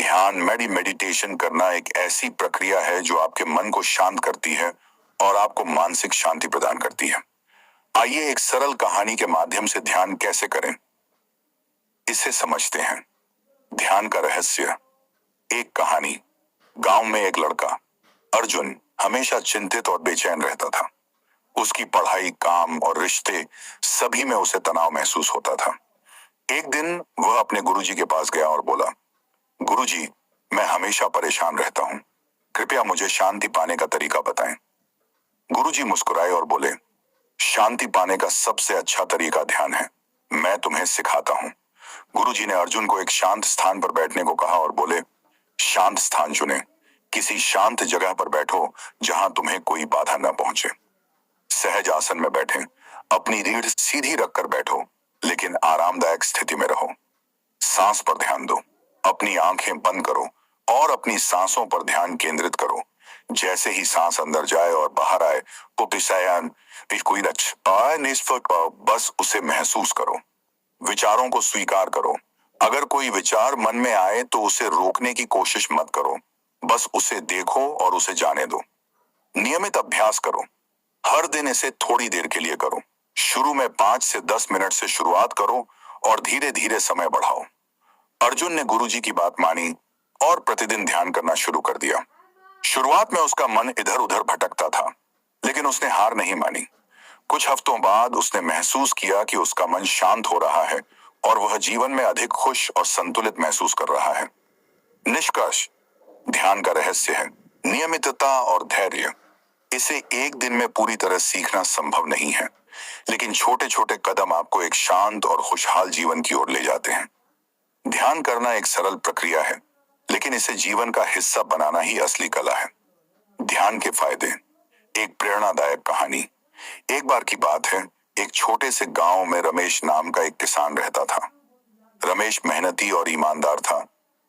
ध्यान मेडिटेशन करना एक ऐसी प्रक्रिया है जो आपके मन को शांत करती है और आपको मानसिक शांति प्रदान करती है। आइए एक सरल कहानी के माध्यम से ध्यान कैसे करें इसे समझते हैं। ध्यान का रहस्य। एक कहानी। गांव में एक लड़का अर्जुन हमेशा चिंतित और बेचैन रहता था। उसकी पढ़ाई, काम और रिश्ते सभी में उसे तनाव महसूस होता था। एक दिन वह अपने गुरुजी के पास गया और बोला, गुरुजी, मैं हमेशा परेशान रहता हूँ, कृपया मुझे शांति पाने का तरीका बताएं। गुरुजी मुस्कुराए और बोले, शांति पाने का सबसे अच्छा तरीका ध्यान है, मैं तुम्हें सिखाता हूँ। गुरुजी ने अर्जुन को एक शांत स्थान पर बैठने को कहा और बोले, शांत स्थान चुने, किसी शांत जगह पर बैठो जहां तुम्हें कोई बाधा न पहुंचे। सहज आसन में बैठें, अपनी रीढ़ सीधी रखकर बैठो, लेकिन आरामदायक स्थिति में रहो। सांस पर ध्यान दो, अपनी आंखें बंद करो और अपनी सांसों पर ध्यान केंद्रित करो। जैसे ही सांस अंदर जाए और बाहर आए तो बस उसे महसूस करो। विचारों को स्वीकार करो। अगर कोई विचार मन में आए तो उसे रोकने की कोशिश मत करो, बस उसे देखो और उसे जाने दो। नियमित अभ्यास करो, हर दिन इसे थोड़ी देर के लिए करो। शुरू में 5 से 10 मिनट से शुरुआत करो और धीरे धीरे समय बढ़ाओ। अर्जुन ने गुरुजी की बात मानी और प्रतिदिन ध्यान करना शुरू कर दिया। शुरुआत में उसका मन इधर उधर भटकता था, लेकिन उसने हार नहीं मानी। कुछ हफ्तों बाद उसने महसूस किया कि उसका मन शांत हो रहा है और वह जीवन में अधिक खुश और संतुलित महसूस कर रहा है। निष्कर्ष। ध्यान का रहस्य है नियमितता और धैर्य। इसे एक दिन में पूरी तरह सीखना संभव नहीं है, लेकिन छोटे छोटे कदम आपको एक शांत और खुशहाल जीवन की ओर ले जाते हैं। ध्यान करना एक सरल प्रक्रिया है, लेकिन इसे जीवन का हिस्सा बनाना ही असली कला है। ध्यान के फायदे। एक प्रेरणादायक कहानी। एक बार की बात है, एक छोटे से गांव में रमेश नाम का एक किसान रहता था। रमेश मेहनती और ईमानदार था,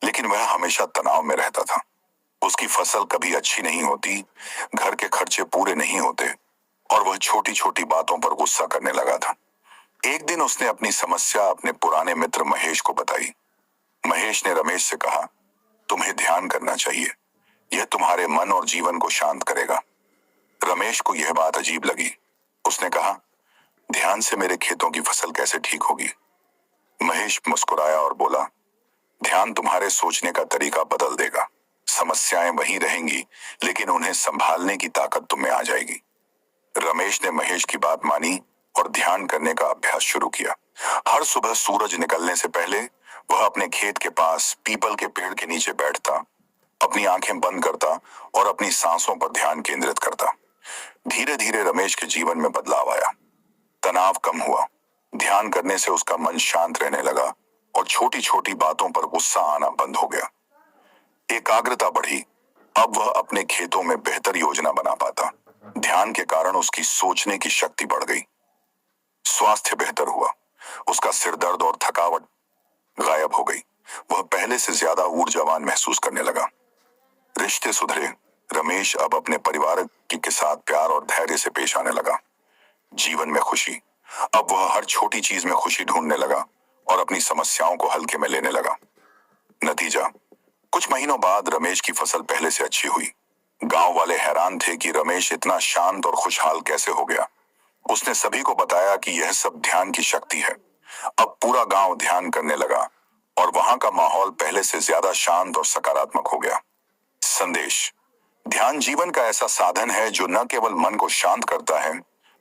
लेकिन वह हमेशा तनाव में रहता था। उसकी फसल कभी अच्छी नहीं होती, घर के खर्चे पूरे नहीं होते और वह छोटी छोटी बातों पर गुस्सा करने लगा था। एक दिन उसने अपनी समस्या अपने पुराने मित्र महेश को बताई। महेश ने रमेश से कहा, तुम्हें ध्यान करना चाहिए, यह तुम्हारे मन और जीवन को शांत करेगा। रमेश को यह बात अजीब लगी। उसने कहा, ध्यान से मेरे खेतों की फसल कैसे ठीक होगी? महेश मुस्कुराया और बोला, ध्यान तुम्हारे सोचने का तरीका बदल देगा। समस्याएं वहीं रहेंगी, लेकिन उन्हें संभालने की ताकत तुम में आ जाएगी। रमेश ने महेश की बात मानी और ध्यान करने का अभ्यास शुरू किया। हर सुबह सूरज निकलने से पहले वह अपने खेत के पास पीपल के पेड़ के नीचे बैठता, अपनी आंखें बंद करता और अपनी सांसों पर ध्यान केंद्रित करता। धीरे धीरे रमेश के जीवन में बदलाव आया। तनाव कम हुआ, ध्यान करने से उसका मन शांत रहने लगा और छोटी छोटी बातों पर गुस्सा आना बंद हो गया। एकाग्रता बढ़ी, अब वह अपने खेतों में बेहतर योजना बना पाता। ध्यान के कारण उसकी सोचने की शक्ति बढ़ गई। स्वास्थ्य बेहतर हुआ, उसका सिर दर्द और थकावट गायब हो गई। वह पहले से ज्यादा ऊर्जावान महसूस करने लगा। रिश्ते सुधरे, रमेश अब अपने परिवार के साथ प्यार और धैर्य से पेश आने लगा। जीवन में खुशी। अब वह हर छोटी चीज में खुशी ढूंढने लगा और अपनी समस्याओं को हल्के में लेने लगा। नतीजा। कुछ महीनों बाद रमेश की फसल पहले से अच्छी हुई। गांव वाले हैरान थे कि रमेश इतना शांत और खुशहाल कैसे हो गया। उसने सभी को बताया कि यह सब ध्यान की शक्ति है। अब पूरा गांव ध्यान करने लगा और वहां का माहौल पहले से ज्यादा शांत और सकारात्मक हो गया। संदेश। ध्यान जीवन का ऐसा साधन है जो न केवल मन को शांत करता है,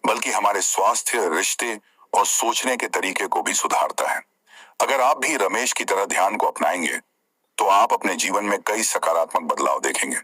बल्कि हमारे स्वास्थ्य, रिश्ते और सोचने के तरीके को भी सुधारता है। अगर आप भी रमेश की तरह ध्यान को अपनाएंगे, तो आप अपने जीवन में कई सकारात्मक बदलाव देखेंगे।